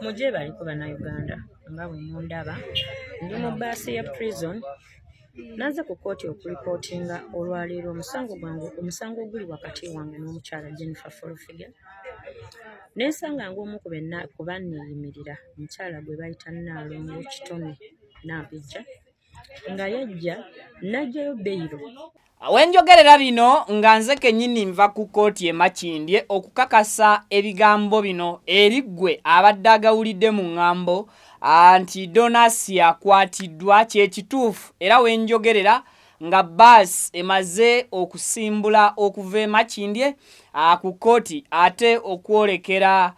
Muje baliko bannayuganda nga bwe mundaba ndi mu bbaasi ya prison naze ku kkooti okuripootinga olwaleero omusango guli wakati wange n'omukyala Jennifer Folofiga nensanga ng'omu ku banneeyimirira omukyala gwe bayita Nalongo Kitone Nampijja nga yajja n'ajjayo beyiro. Wenjogerera bino nga nze kennyini nva ku kkooti e Makindye okukakasa ebigambo bino eri ggwe abadde agawulidde mu ŋŋambo anti Asiya akwatiddwa kyekituufu era wenjogerera nga bbaasi emaze okusimbula okuva e Makindye ku kkooti ate okwolekera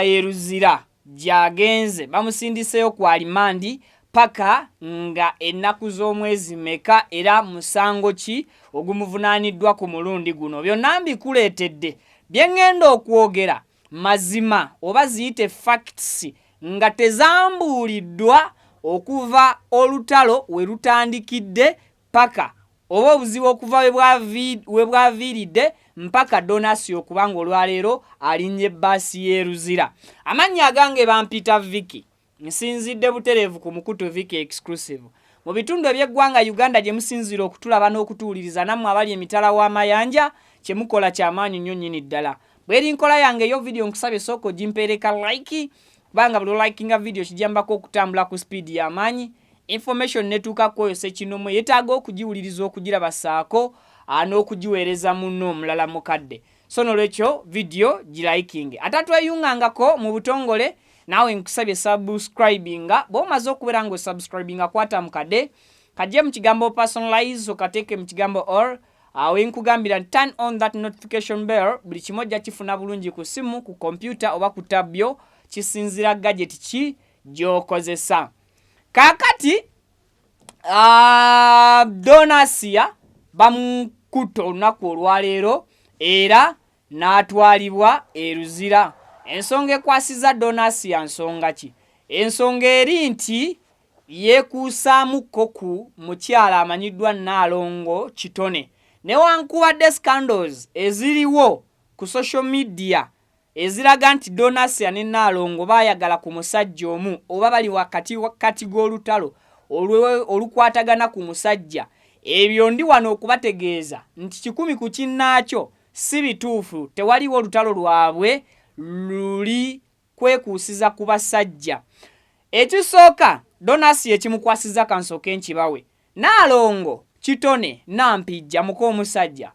e Luzira gy'agenze bamusindiseyo ku alimandi paka nga ennaku z'omwezi meka era musango ki ogumuvunaaniddwa ku mulundi guno. Byonna mbikuleetedde bye ŋŋenda okwogera mazima oba ziyite facts nga tezambuuliddwa okuva olutalo we lutandikidde paka oba obuzibu okuva we bwaviiridde mpaka Asiya okubanga olwaleero alinnye bbaasi y'e Luzira. Amannya agange bampita Vicky. Nsinzidde butereevu ku Mukutu Vicky Exclusive. Mu bitundu eby'eggwanga Uganda gye musinzira okutulaba n'okutuuliriza nammwe abali emitala w'amayanja kye mukola ky'amaanyi nnyo nnyini ddala. Bw'eri nkola yange eyo video nkusabye sooka ogimpeereka like kubanga buli likinga video kijambako okutambula ku speed y'amaanyi. Information netuukako oyo sekinomo yeetaaga okugiwuliriza okugiraba saako n'okugiweereza munno omulala mukadde. So nolwekyo video gilikinge. Atatweyungangako mu butongole nawe nkusabye subscribinga bw'omaze okubeera ng'osubscribinga kwata mu kade kajje mu kigambo personalize okateeke mu kigambo all awe nkugambira turn on that notification bell buli kimojja kifuna bulungi ku simu ku computer oba ku tabyo kisinzira gadget ki gy'okozesa. Kaakati Asiya bamukutte olunaku olwaleero era n'atwalibwa e Luzira. Ensonga ekwasiza Asiya nsonga ki? Ensonga eri nti yeekuusaamuko ku mukyala amanyiddwa Nalongo Kitone. Newankubadde scandals eziriwo ku social media eziraga nti Asiya ne Nalongo baayagala ku musajja omu oba bali wakati g'olutalo olukwatagana ku musajja. Ebyo ndi wano okubategeeza nti 100 ku kinnaakyo si bituufu, tewaliwo olutalo lwabwe luli kwekuusiza ku basajja. Ekisooka Asiya ekimukwasiza kansooke nkibawe. Nalongo Kitone Nampijja muko omusajja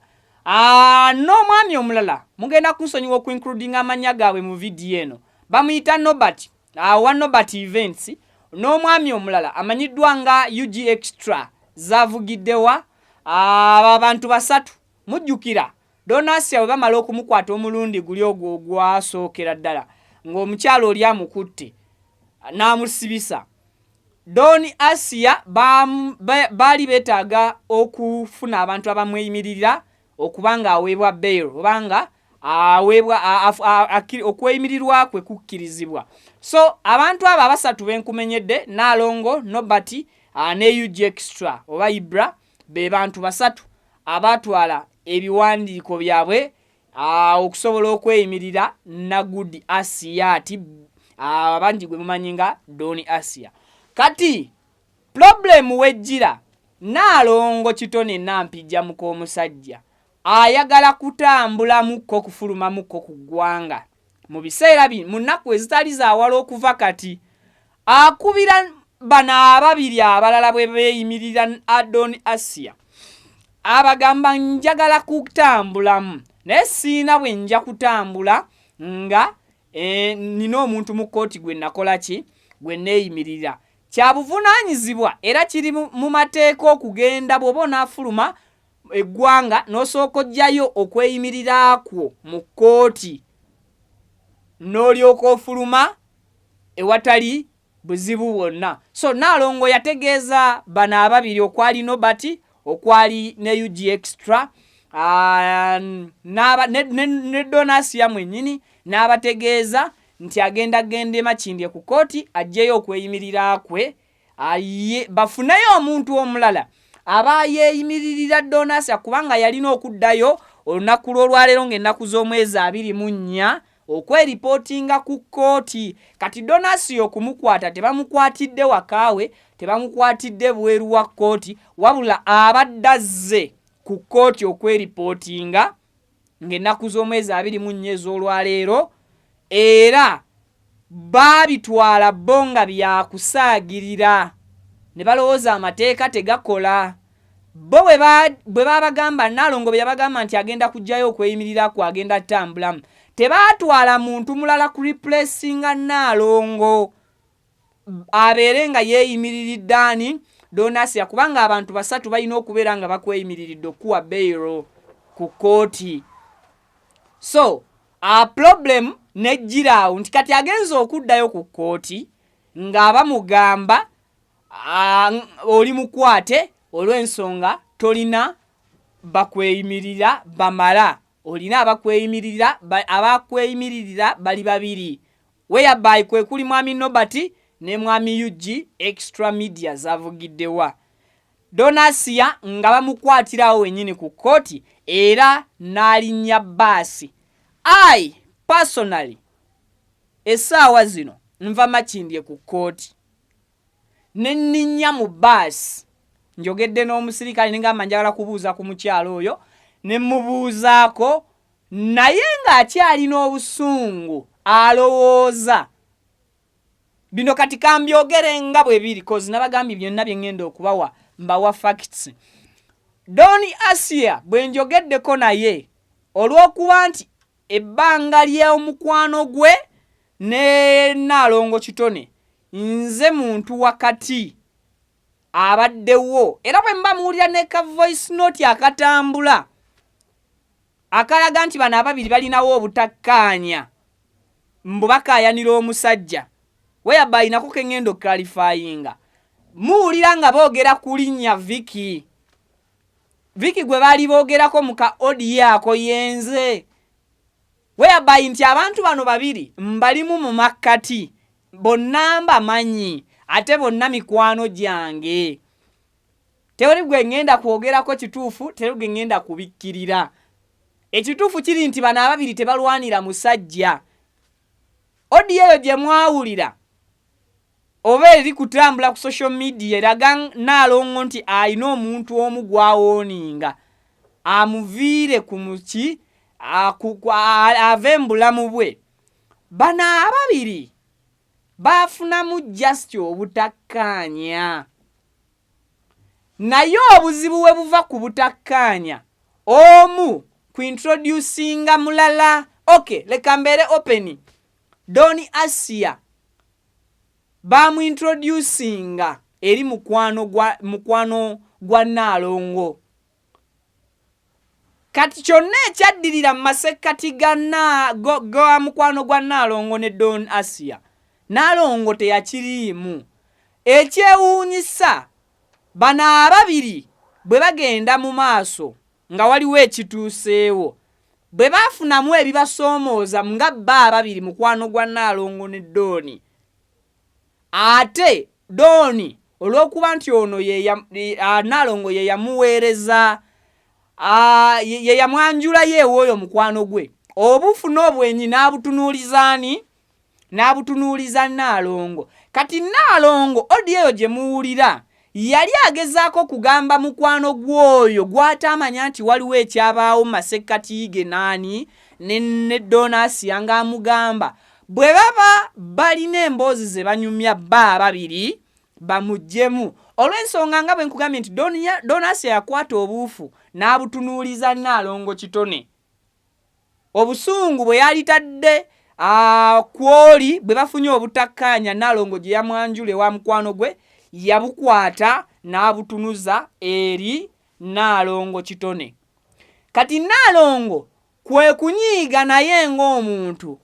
n'omwami omulala mugenda kunsonyiwa okuincludinga amannya gaabwe mu vidiyo eno bamuyita Nobati wa Nobati Events n'omwami omulala amanyiddwa nga UG Extra zavugiddewa abantu basatu. Mujjukira Asiya bwe bamala okumukwata omulundi guli ogwo ogwasookera ddala ng'omukyalo oli amukutte n'amusibisa. Asiya baali beetaaga okufuna abantu abamweyimiririra okubanga aweebwa bail obanga okweyimirirwa kwe kukkirizibwa. So abantu abo abasatu benkumenyedde Nalongo, Nobati ne UG Extra oba Ibra be bantu basatu abatwala ebiwandiiko byabwe okusobola okweyimirira na good Asiya ati abangi gwe mumanyi nga Asiya. Kati problem wejjira Nalongo Kitone Nampijja muko omusajja ayagala kutambula mukko kufuluma mukko ku ggwanga mu biseera mu nnaku ezitali zaawala okuva kati akubira bano ababiri abalala bwe beeyimirira Asiya abagamba njagala kutambulamu naye siina bwe nja kutambula nga nina omuntu mu kkooti gwe nakola ki gwe neeyimirira. Kyabuvunaanyizibwa era kiri mu mateeka okugenda bw'oba onaafuluma eggwanga n'osooka ojjayo okweyimirira kwo mu kkooti n'olyoka ofuluma ewatali buzibu bwonna. So Nalongo yategeeza bano ababiri okwali Nobati okwali ne UG Extra ne Asiya mwennyini n'abategeeza nti agenda Makindye ku kkooti ajjeyo okweyimirira kwe bafuneyo omuntu omulala aba yeeyimiririra Asiya kubanga yalina okuddayo olunaku lw'olwaleero ng'ennaku z'omwezi 24 okweripotinga ku kkooti. Kati Donasiyo okumukwata tebamukwatidde wakaawe, tebamukwatidde bweru wa kkooti, wabula abadde azze ku kkooti okweripotinga ng'ennaku z'omwezi 24 ez'olwaleero, era baabitwala bo nga byakusaagirira ne balowooza amateeka tegakola. Bo bwe babagamba, Nalongo bwe yabagamba nti agenda kujjayo okweyimirira ku agenda tambulamu, tebaatwala muntu mulala ku replacinga Nalongo abeere nga yeeyimiriridde ani Donasiya, kubanga abantu basatu balina okubeera nga bakweyimiriridde okuwa beyiro ku kkooti. So problem nejjiraawo nti kati agenza okuddayo ku kkooti ng'aba mugamba oli mukwate olw'ensonga tolina bakweyimirira bamala, olina abakweyimiririra bali babiri, whereby kwe kuli mwami Nobati ne mwami UG extra media zavugiddewa. Donasiya nga bamukwatirawo wennyini ku kkooti era n'alinnya bbaasi. Personally essaawa zino nva Makindye ku kkooti ne nninnya mu bbaasi, njogedde n'omusirikale ngamba njagala kubuuza ku mukyalo oyo, ne mubuuzaako naye ng'akyalina obusungu alowooza bino kati kambyogere nga bwe biri kozi nabagambye byonna bye ngenda okubawa mbawa facts. Doni Asiya bwe njogeddeko naye olw'okuba nti ebbanga ly'omukwano gwe ne Nalongo Kitone nze muntu wakati abaddewo, era bwe mba muwulira ne ka voice note akatambula akalaga nti bano ababiri balinawo obutakkaanya mbu bakaayanira omusajja, whereby nako ke ngendo clarifyinga, muwulira nga boogera ku linnya Vicky gwe baali boogerako mu ka audio ako yenze, whereby nti abantu bano babiri mbalimu mu makkati, bonna mbamanyi ate bonna mikwano gyange. Tewali gwe ngenda kwogerako kituufu, tewali gwe ngenda kubikkirira. Ekituufu kiri nti bano ababiri tebalwanira musajja. Audio eyo gye mwawulira oba eri kutambula ku social media eraga Nalongo nti alina omuntu omu gwawooninga amuviire ku muki ave mbulamu bwe. Bano ababiri baafunamu just obutakkaanya, naye obuzibu we buva ku butakkaanya omu ku introducinga mulala. Okay, leka mbeere open. Doni Asiya bamu introducinga eri mukwano gwa Nalongo. Kati kyonna ekyaddirira mu masekkati ga mukwano gwa Nalongo ne Doni Asiya, Nalongo teyakiriimu. Ekyewuunyisa bano ababiri bwe bagenda mu maaso nga waliwo ekituuseewo, bwe baafunamu ebibasoomooza nga bo ababiri mukwano gwa Nalongo ne Doni, ate Doni olw'okuba nti ono Nalongo ye yamuweereza ye yamwanjulayo ew'oyo mukwano gwe, obufuna obwenyi n'abutunuuliza Nalongo. Kati Nalongo audio eyo gye muwulira yali agezaako kugamba mukwano gw'oyo gw'atamanya nti waliwo ekyabaawo mu masekkati ge ne Donasiya ng'amugamba bwe baba balina emboozi ze banyumya bba ababiri bamuggyemu. Olw'ensonga nga bwe nkugambye nti Donasiya yakwata obuufu n'abutunuuliza Nalongo Kitone. Obusungu bwe yalitadde kwoli bwe bafunye obutakkaanya Nalongo gye yamwanjula ewa mukwano gwe, yabukwata n'abutunuza eri Nalongo Kitone. Kati Nalongo kwe kunyiiga naye ng'omuntu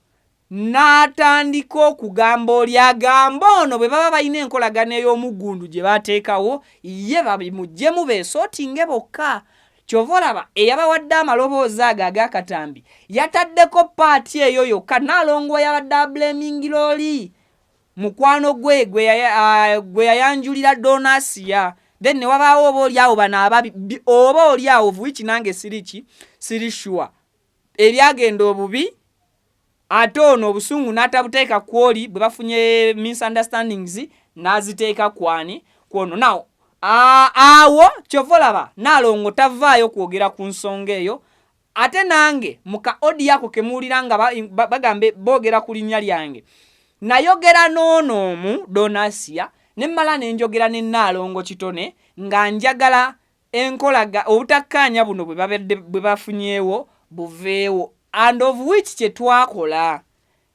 n'atandika okugamba oli agamba ono bwe baba balina enkolagano ey'omuggundu gye baateekawo ye babimuggyemu beesootinge bokka. Kyova olaba eyabawadde amaloboozi ago ag'akatambi yataddeko paati eyo yokka. Nalongo yabadde ablemingira oli mukwano gwe yayanjulira Donasiya, then ne wabaawo oba oliawo bano ababi oba oliawo vuiki nange siri sure ebyagenda obubi ate ono obusungu n'atabuteeka kwoli bwe bafunye misunderstandings n'aziteeka kwani kwono. Now awo kyovolaba Nalongo tavaayo kwogera ku nsonga eyo, ate nange muka odi yako kemuulira nga bagambe boogera ku linnya lyange nayogera n'onoomu Asiya ne mmala ne njogera ne Nalongo Kitone nga njagala enkolaga obutakkaanya buno bwe bafunyeewo buveewo, and of which kye twakola.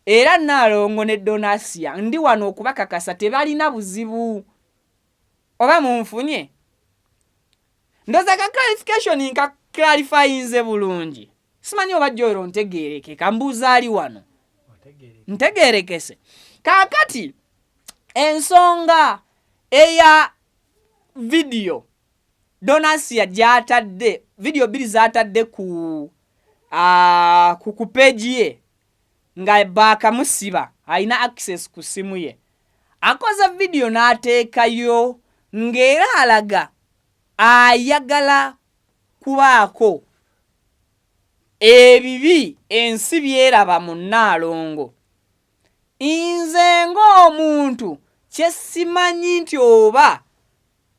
Era Nalongo ne Asiya ndi wano okubakakasa tebalina buzibu. Oba munfunye? Ndoza ka clarification nka clarify nze bulungi. Simanyi oba joro ntegeereke kambuuza ali wano. Ntegeerekese. Kaakati ensonga eya video Asiya gyatadde video biri zatadde ku page ye nga baakamusiba alina access ku simu ye, akoza video n'ateekayo ng'era alaga ayagala kubaako ebibi ensi byeraba mu Nalongo. Nze ng'omuntu kye simanyi nti oba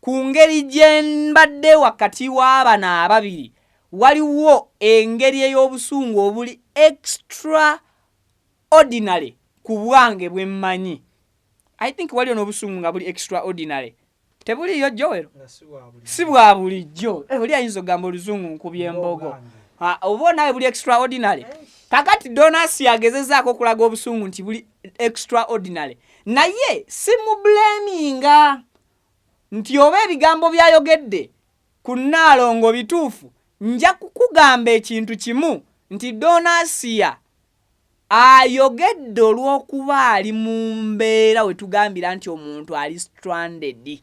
ku ngeri gye mbadde wakati w'abana ababiri waliwo engeri ey'obusungu obuli extraordinary ku bwange bwe mmanyi. I think waliwo n'obusungu nga buli extraordinary. Tebuliyo Joel? Si bwa bulijjo. Oli ayinza ogamba oluzungu nkubye embogo. Oba nawe buli extraordinary. Kakati Asiya agezezaako okulaga obusungu nti buli extraordinary. Naye si mu blaminga nti oba ebigambo byayogedde ku Nalongo bituufu, nja kukugamba ekintu kimu nti Asiya ayogedde olw'okuba ali mu mbeera we tugambira nti omuntu ali stranded.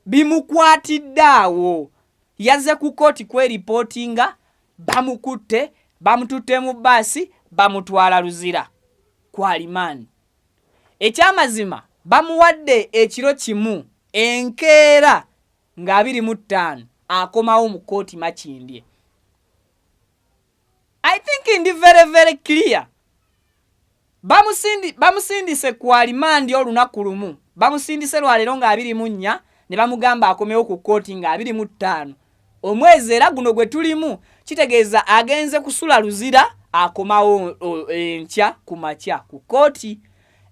Bimukwatidde awo, yazze ku Kootti kweripootinga, bamukutte, bamututte mu bbaasi, bamutwala Luzira kwalimani. Ekyamazima bamuwadde ekiro kimu enkeera nga 25 akomawo mu Kootti Makindye. I think ndi very very clear. Bamusindise kwalimani olunaku lumu, bamusindise lwalero nga 24 ne bamugamba akomewo ku Kootti nga 25. Omwezi era guno gwe tulimu kitegeeza agenze kusula Luzira akomawo enkya ku makya ku Kootti.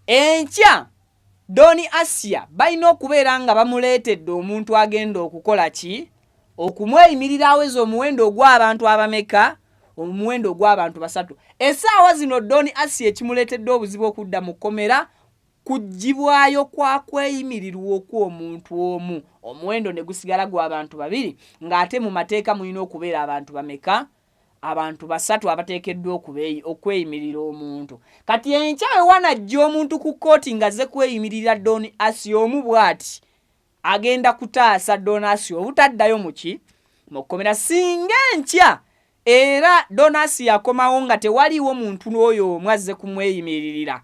Enkya Asiya balina okubeera nga bamuleetedde omuntu agenda okukola ki? Okumweyimirira aweze omuwendo ogw'abantu abameka? Omuwendo ogw'abantu 3. Essaawa zino Asiya ekimuleetedde obuzibu okudda mu kkomera kugibwayo kwa kweyimirirwa okw'omuntu omu, omuwendo ne gusigala gw'abantu 2, ng'ate mu mateeka mulina okubeera abantu bameka? Abantu 3 abateekeddwa okweyimirira omuntu. Kati enkyawe wanajja omuntu ku Kootti ng'azze kweyimirira Asiya omu bw'ati agenda kutaasa Asiya obutaddayo mu kkomera singa enkya era Asiya akomawo nga tewaliwo muntu n'oyo omu azze kumweyimiririra,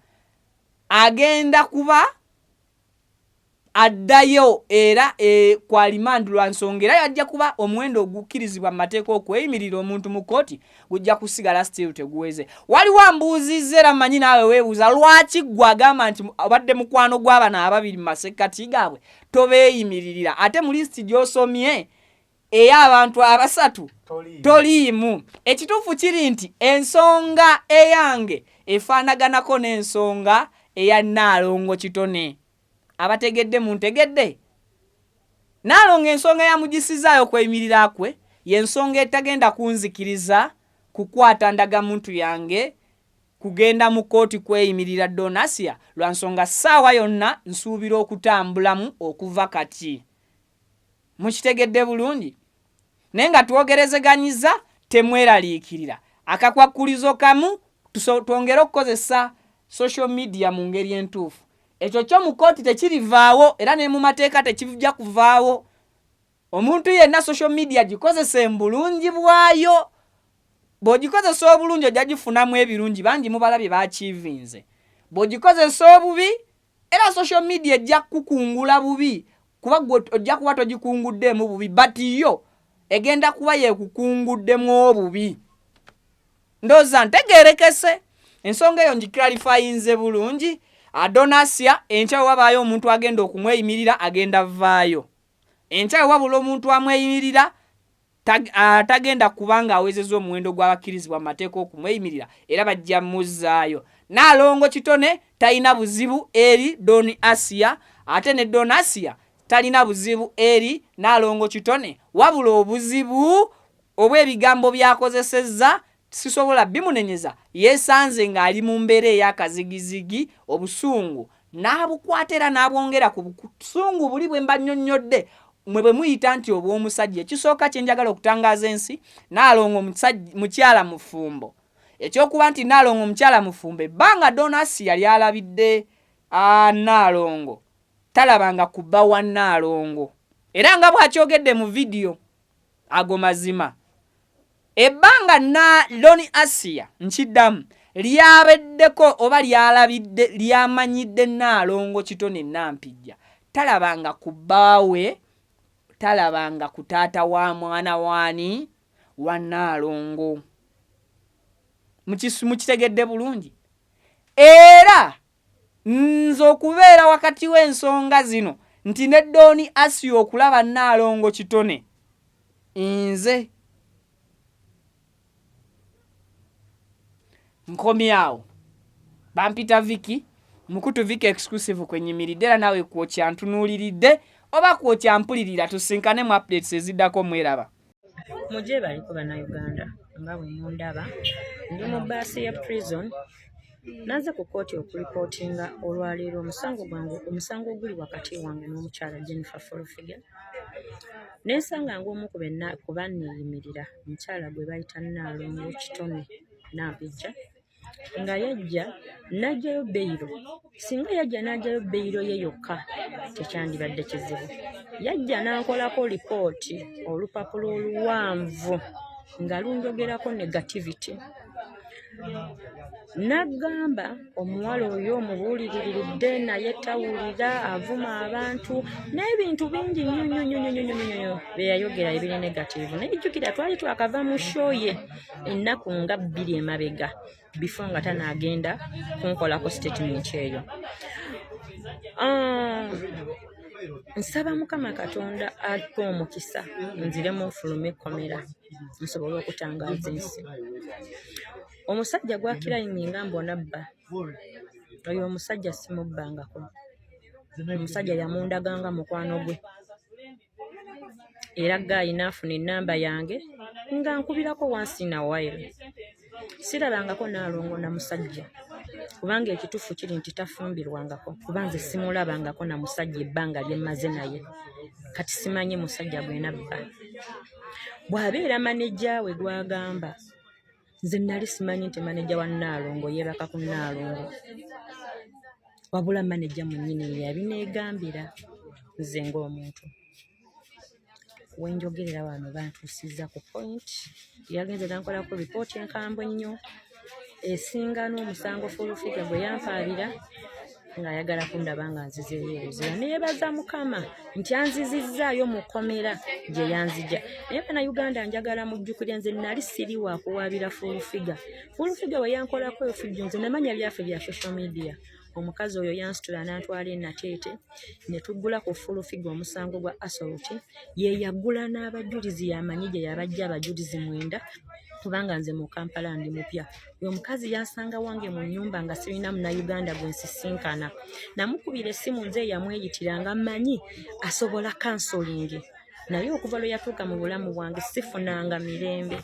agenda kuba addayo era kwalimani lwa nsonga era yajja kuba omuwendo ogukkirizibwa mu mateeka okweyimirira omuntu mu Kootti gujja kusigala still teguweze. Waliwo ambuuzizza era mmanyi naawe weebuuza lwaki gwe agamba nti obadde mukwano gw'abana ababiri mu masekkati gaabwe tobeeyimiririra ate mu lisiti gy'osomye ey'abantu 3 toliimu. Ekituufu kiri nti ensonga eyange efaanaganako n'ensonga eya Nalongo Kitone. Abategedde muntegedde? Nalongo ensonga yamugisizaayo okweyimirira kwe y'ensonga etagenda kunzikiriza kukwata ndagamuntu yange kugenda mu Kootti kweyimirira Asiya lwa nsonga ssaawa yonna nsuubira okutambulamu okuva kati. Mukitegedde bulungi? Naye nga twogerezeganyiza temweraliikirira. Akakwakkulizo kamu twongere okukozesa social media mu ngeri entuufu. Ekyo kyo mu Kootti tekirivaawo era ne mu mateeka tekijja kuvaawo. Omuntu yenna social media gikozese mbulungi bwayo. Bw'ogikozesa obulungi ojja gifunamu ebirungi bangi mubalabye baakiivinze. Bw'ogikozesa obubi era social media ejja kukungula bubi kuba ojja kuba togikunguddemu bubi but yo egenda kuba yeekukunguddemu obubi. ndoza ntegerekese ensonga eyo ngiclarifyinze bulungi. Adonasiya enkya wabayo omuntu agenda okumweyimirira agenda vaayo. Enkya wabula omuntu amweyimirira tagenda kubanga awezezza omuwendo gw'abakkirizibwa mu mateeka okumweyimirira era bajja muzzaayo. Nalongo Kitone talina buzibu eri Doni Asiya, ate ne Doni Asiya talina buzibu eri Nalongo Kitone, wabula obuzibu obw'ebigambo byakozesezza sisobola bimunenyeza. Yeesanze ng'ali mu mbeera ey'akazigizigi, obusungu n'abukwata era n'abwongera ku busungu buli bwe mba nnyonnyodde mwe bwe muyita nti obw'omusajja. Ekisooka kye njagala okutangaaza ensi, Nalongo mukyala mufumbo. Ekyokuba nti Nalongo mukyala mufumbo, ebbanga Doni Asiya lyalabidde Nalongo talabanga kubba wa Nalongo, era nga bw'akyogedde mu vidiyo ago mazima. Ebbanga Doni Asiya nkiddamu lyabeddeko oba lyalabidde lyamanyidde Nalongo Kitone Nampijja, talabanga kubbaawe, talabanga ku taata wa mwana waani wa Nalongo. Mukitegedde bulungi. Era nze okubeera wakati w'ensonga zino nti ne Doni Asiya okulaba Nalongo Kitone, nze nkomyawo. Bampita Viki, Mukutu Viki exclusive kwenyimiridde era nawe kwokya ntunuuliridde oba kwokya mpulirira, tusinkane mu updates eziddako mweraba. Mujje baliko bannayuganda nga bwe mundaba ndi mu bbaasi ya prison naze ku kkooti okuripootinga olwaleero omusango oguli wakati wange n'omukyala Jennifer Fulufiga. Nensanga ng'omu ku banneeyimirira omukyala gwe bayita Nalongo Kitone Nampijja nga yajja n'ajjayo beyiro. Singa yajja n'ajjayo beyiro ye yokka tekyandibadde kizibu. Yajja n'ankolako lipooti, olupapula oluwanvu nga lunjogerako negativity. N'agamba omuwala oyo omubuuliriridde naye tawulira, avuma abantu n'ebintu bingi nnyo bye yayogera ebiri negativu. Naye jjukira twali twakava mu show ye ennaku nga 2 emabega before nga tanaagenda kunkolako statement eyo. Nsaba Mukama Katonda ate omukisa nziremu nfulume ekkomera nsobole okutangaaza ensi. Omusajja gwakirayininga mbonabba oyo omusajja simubbangako. Omusajja yamundaganga mukwano gwe era gayina afuna ennamba yange nga nkubirako once in a while. Sirabangako Nalongo na musajja kubanga ekituufu kiri nti tafumbirwangako kuba nze simulabangako na musajja ebbanga lye mmaze naye. Kati simanye musajja gwe nabba. Bw'abeera manejja we gwagamba, nze nali simanyi nti manejja wa Nalongo yeebaka ku Nalongo, wabula manejja mwennyini yabineegambira nze ng'omuntu. Wenjogerera wano bantuusizza ku point. Yagenze nankolako ripooti enkambwe ennyo esinga n'omusango Fulufiga gwe yampaabira ng'ayagala kundaba nga nzizeeyo Luzira. Neebaza Mukama nti anzizizzaayo mu kkomera gye yanzija. Naye bannayuganda njagala mujjukire nze nali siri wa kuwaabira Fulufiga. Fulufiga we yankolako efujjo nze namanya byaffe bya social media. Omukazi oyo yansitula n'antwala Nateete ne tuggula ku Fulufiga omusango gwa assault. Ye yaggula n'abajulizi yamanyi gye yabajja abajulizi 9 kubanga nze mu Kampala ndi mupya. Oyo omukazi yansanga wange mu nnyumba nga sirina munnayuganda gwe nsisinkana. Namukubira essimu nze yamweyitiranga mmanyi asobola counseling. Naye okuva lwe yatuuka mu bulamu bwange sifunanga mirembe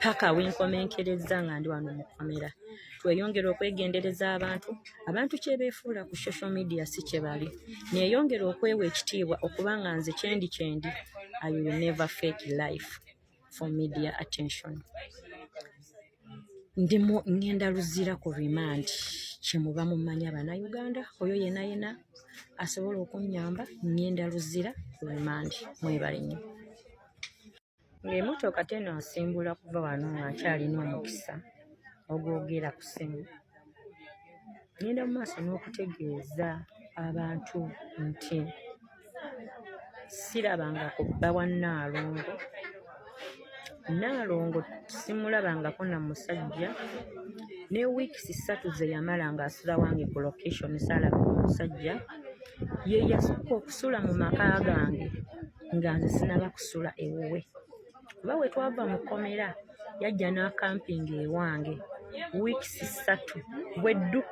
paka wenkomenkereza nga ndi wano mu kkomera. Tweyongera okwegendereza abantu kye beefuula ku social media si kye bali. Neeyongera okwewa ekitiibwa okubanga nze kyendi I will never fake life for media attention. Ngenda Luzira ku remand kye muba mumanya bannayuganda. Oyo yena asobola okunnyamba ngenda Luzira ku remand. Mwebale nnyo. Ng'emmotoka teno asimbula kuva wano nga nkyalina omukisa ogwogera ku ssimu. Ngenda mu maaso n'okutegeeza abantu nti sirabanga kubba wa Nalongo Nalongo simulabangako na musajja ne weeks 3 ze yamala ng'asula wange ku location salaba omusajja ye yasooka okusula mu maka gange nga nze sinaba kusula ewuwe kuba we twava mu kkomera yajja n'akampinga ewange weeks 3 bweddu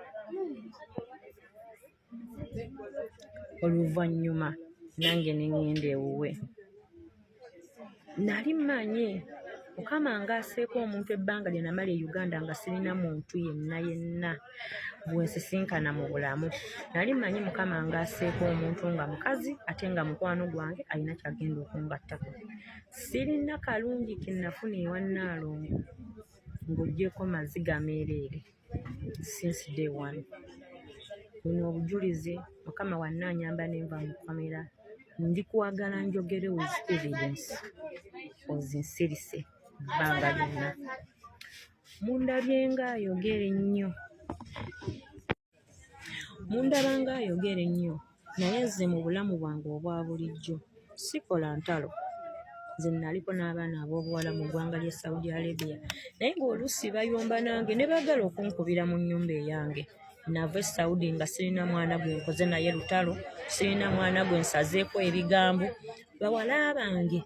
oluvannyuma nange ne ngenda ewuwe nali mmanyi Mukama ng'aseeko omuntu ebbanga lye namala e Uganda nga sirina muntu yenna bwe nsisinkana mu bulamu nali mmanyi Mukama ng'aseeko omuntu nga mukazi ate nga mukwano gwange alina kyagenda okungattako sirina kalungi ke nafuna ewa Nalongo ng'oggyeko maziga meereere since day one buno obujulizi Mukama wannanyamba nenva mu kkomera ndi kwagala njogere with evidence ozinsirise ebbanga lyonna mundabye ng'ayogera ennyo naye nze mu bulamu bwange obwa bulijjo sikola ntalo nze naliko n'abaana ab'obuwala mu ggwanga ly'e Saudi Arabia naye ng'oluusi bayomba nange ne baagala okunkubira mu nnyumba eyange nava e Saudi nga sirina mwana gwe nkoze naye lutalo sirina mwana gwe nsazeeko ebigambo bawala bange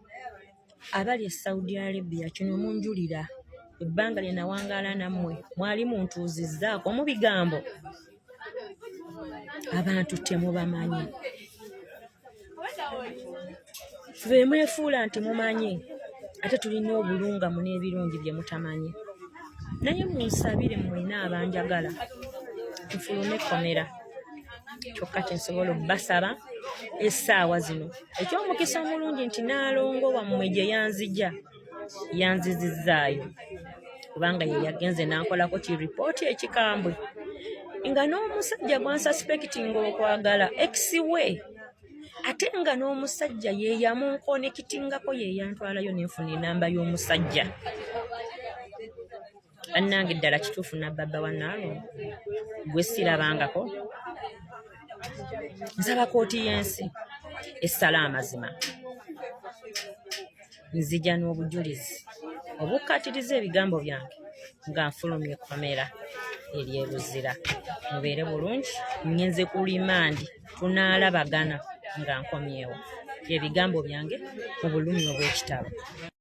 abali e Saudi Arabia kino munjulira ebbanga lye nawangaala nammwe mwali muntuuzizzaako mu bigambo abantu temubamanyi ffe mwefuula nti mumanyi ate tulina obulungamu n'ebirungi bye mutamanyi naye munsabire mwena abanjagala nfulume ekkomera kyokka kyensobola obbasaba essaawa zino ekyomukisa omulungi nti Nalongo wammwe gye yanzizizzaayo kubanga ye yagenze n'ankolako ki ripooti ekikambwe nga n'omusajja gwansuspectinga okwagala ex-we ate nga n'omusajja ye yamunkonekitingako ye yantwalayo n'enfuna enamba y'omusajja bannange ddala kituufu nabbabba wa Nalongo gwe sirabangako nsaba kkooti y'ensi essala amazima nzija n'obujulizi obukkatiriza ebigambo byange nga nfulumya ekkomera ery'e Luzira mubeere bulungi ngenze ku limandi tunaalabagana nga nkomyewo ebigambo byange mu bulumi obw'ekitabo